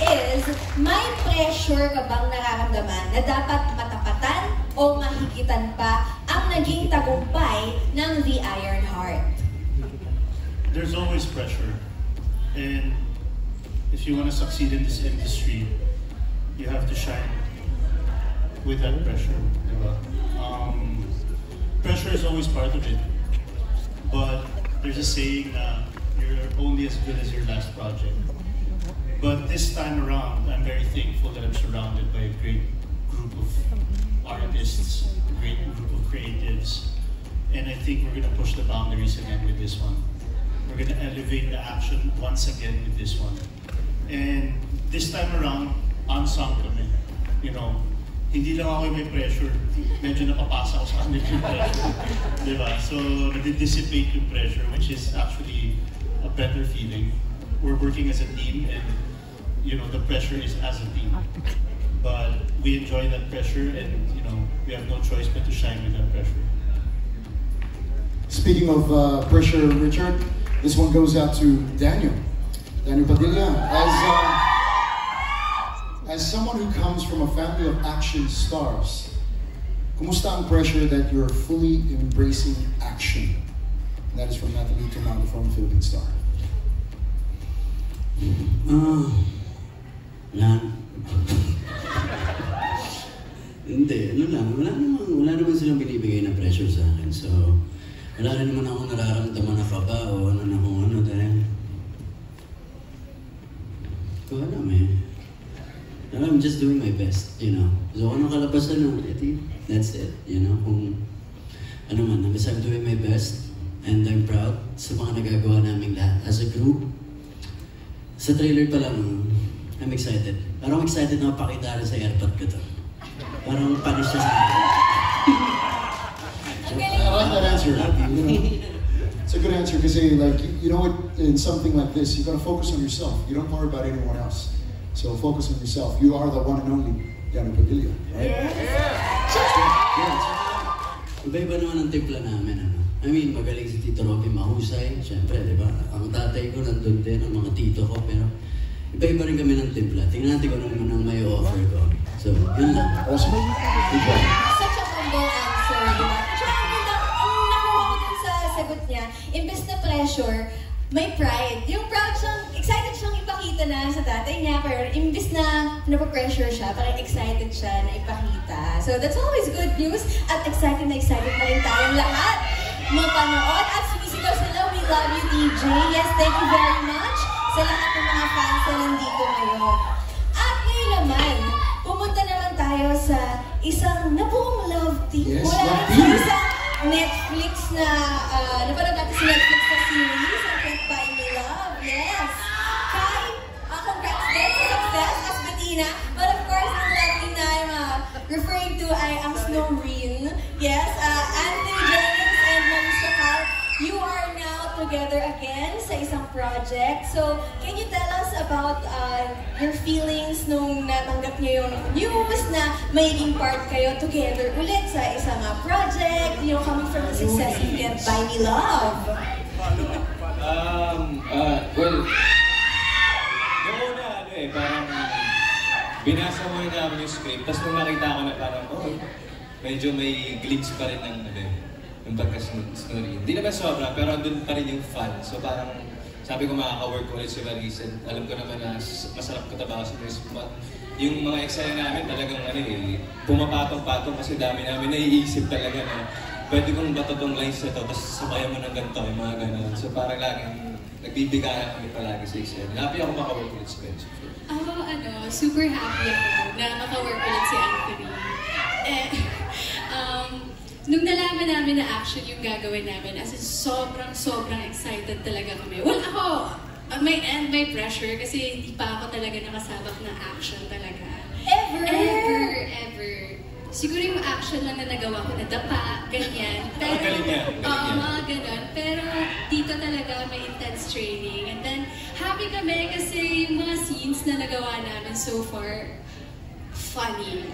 is, may pressure ka bang nararamdaman na dapat matapatan o mahigitan pa ang naging tagumpay ng The Iron Heart? There's always pressure. And if you want to succeed in this industry, you have to shine with that pressure. Diba? Pressure is always part of it. But there's a saying that you're only as good as your last project. But this time around, I'm very thankful that I'm surrounded by a great group of artists, a great group of creatives. And I think we're going to push the boundaries again with this one. We're going to elevate the action once again with this one. And this time around, unsung kami. You know, hindi lang ako may pressure. Medyo napapasa ako sa kanila yung pressure. Diba? So, nadi-dissipate yung pressure, which is actually a better feeling. We're working as a team, and you know, the pressure is as a team. But we enjoy that pressure, and you know, we have no choice but to shine with that pressure. Speaking of pressure, Richard, this one goes out to Daniel. Daniel Padilla. As someone who comes from a family of action stars, kumusta ang pressure that you're fully embracing action? And that is from Natalie Tumao, from Philippine Star. Hindi, ano lang, wala naman silang binibigay na pressure sa akin. So, wala rin naman ako nararamdaman na kaba o ano na kung ano dahil. Ko alam eh. I'm just doing my best, you know. So, kung ano kalabasan ng that's it, you know. Kung ano man, I'm doing my best and I'm proud sa mga nagagawa namin lahat as a group. Sa trailer pa lang, I'm excited. Parang excited na mapakita rin sa airport ko to. Parang punish siya sa akin. I like that answer. It's a good answer because, like, you know what, in something like this, you gotta focus on yourself. You don't worry about anyone else. So focus on yourself. You are the one and only Daniel Padilla, right? Iba-iba naman ang timpla namin, ano. I mean, magaling si Tito Robby, mahusay, syempre, di ba? Ang tatay ko nandun din, ang mga tito ko, pero iba-iba rin kami ng timpla. Tingnan natin kung ano naman ang may offer ko. So, yun lang. Awesome. Diba? Such a humble answer, di ba? Tsaka ang nakuha ko dun sa sagot niya, imbes na pressure, may pride. Yung proud siyang, excited siyang ipakita na sa tatay niya, pero imbes na napapressure siya, parang excited siya na ipakita. So that's always good news, at excited na rin tayong lahat mapanood at sumisigaw sila, "We love you, DJ." Yes, thank you very much sa lahat ng mga fans na nandito ngayon. At ngayon naman, pumunta naman tayo sa isang nabuong love team. Yes, Wala love sa team. isang Netflix na, napanood natin sa Netflix na series, ang Can't Buy Me Love. Yes! Kai, congrats din sa success as Bettina. But of course, ang love team na I'm referring to ay ang Snowreen. Yes, Anthony Jennings and Marisa Cal, you are now together again sa isang project. So, can you tell us about your feelings nung natanggap niyo yung news na magiging part kayo together ulit sa isang project, you know, coming from the success of Can't Buy Me Love? Well, noong una, parang binasa mo namin yung script, tapos nung nakita ko na parang, medyo may glitch pa rin ng yung pagka-story. Hindi naman sobra, pero andun pa rin yung fun. So parang, sabi ko makaka-work ulit si Marisa. Alam ko naman na masarap katabaho sa Miss But yung mga eksena namin talagang pumapatong-patong kasi dami namin naiisip talaga na pwede kong bato tong lines na to, tapos sabayan mo ng ganito, yung mga ganun. So parang laging nagbibigayan kami palagi sa eksena. Happy ako maka-work ulit si Benji. Super happy ako na maka-work ulit si Anthony. Nung nalaman namin na action yung gagawin namin, as in sobrang excited talaga kami. Well, ako, may pressure kasi hindi pa ako talaga nakasabak na action talaga. Ever. Siguro yung action lang na nagawa ko na dapa, ganyan. Pero, mga ganon. Pero dito talaga may intense training. And then, happy kami kasi yung mga scenes na nagawa namin so far, funny.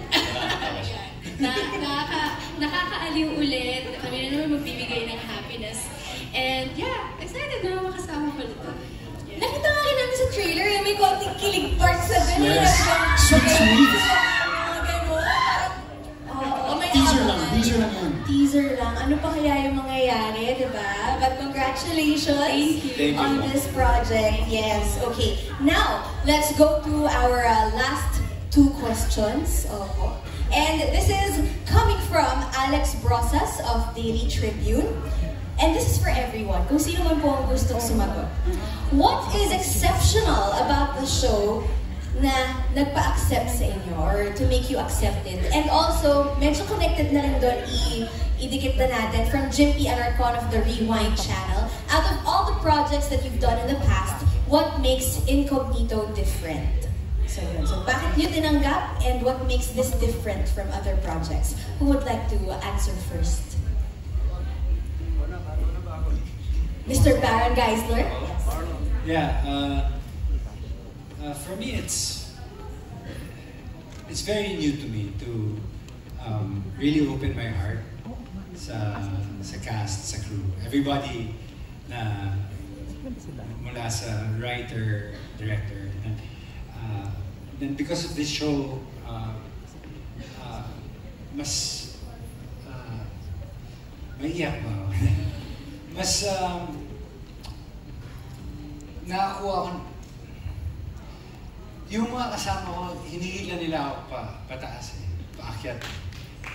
Nakakaaliw ulit. Kami na naman magbibigay ng happiness. And yeah, excited na makasama ko nito. Nakita nga rin namin sa trailer, may konting kilig part sa ganun. Yes. Sweet, sweet. Mga ganun. Oo, may Teaser lang, abangan. teaser lang yan. Teaser lang. Ano pa kaya yung mangyayari, di ba? But congratulations Thank you. on this project. Yes, okay. Now, let's go to our last two questions. And this is coming from Alex Brosas of Daily Tribune. And this is for everyone. Kung sino man po ang gustong sumagot. What is exceptional about the show na nagpa-accept sa inyo or to make you accepted? And also, medyo connected na rin doon, idikit na natin from Jimpy Alarcon of the Rewind channel. Out of all the projects that you've done in the past, what makes Incognito different? So yun. So bakit nyo tinanggap and what makes this different from other projects? Who would like to answer first? Mr. Baron Geisler? Yeah, for me it's very new to me to really open my heart sa cast, sa crew. Everybody na mula sa writer, director. Then because of this show, mas maiyak ba? Mas nakakuha ko, yung mga kasama ko, hinihilan nila ako pataas paakyat.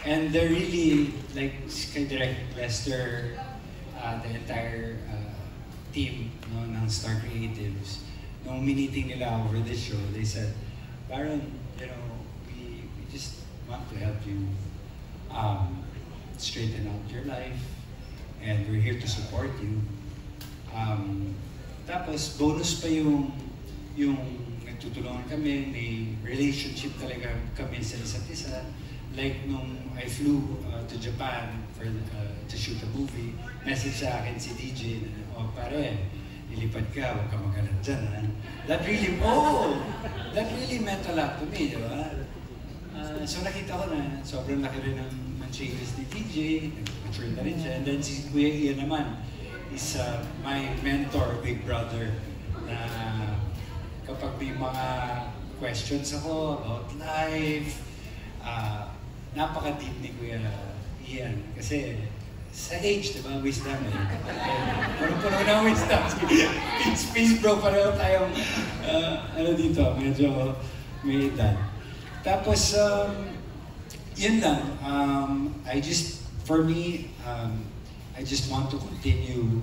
And they're really, like kay Direct Lester, the entire team no, ng Star Creatives, nung miniting nila over this show, they said, Baron, you know, we just want to help you straighten out your life, and we're here to support you. Tapos bonus pa yung nagtutulungan kami, may relationship talaga kami sa isa't isa. Like nung I flew to Japan to shoot a movie, message sa akin si DJ na, oh pare, ilipad ka, huwag ka magalat dyan. Ha? That really meant a lot to me, di ba? So nakita ko na sobrang laki rin ng changes ni DJ, nag-mature na rin siya. And then si Kuya Ian naman is my mentor, big brother, na kapag may mga questions ako about life, napaka-deep ni Kuya Ian. Kasi sa age, di ba, wisdom eh. Puno-puno ng wisdom. Space bro, pareho tayong, ano dito, medyo may edad. Tapos, yun lang. For me, I just want to continue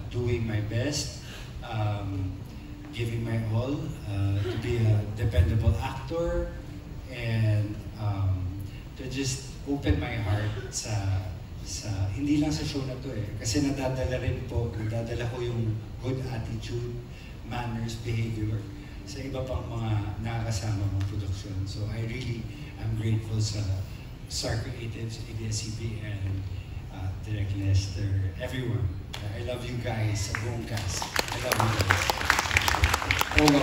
doing my best, giving my all, to be a dependable actor, and to just open my heart sa hindi lang sa show na to eh. Kasi nadadala ko yung good attitude, manners, behavior sa iba pang mga nakakasama mong production. So I really am grateful sa Star Creatives, ABS-CBN, and Direct Lester, everyone. I love you guys, sa buong cast. I love you guys. Hold on.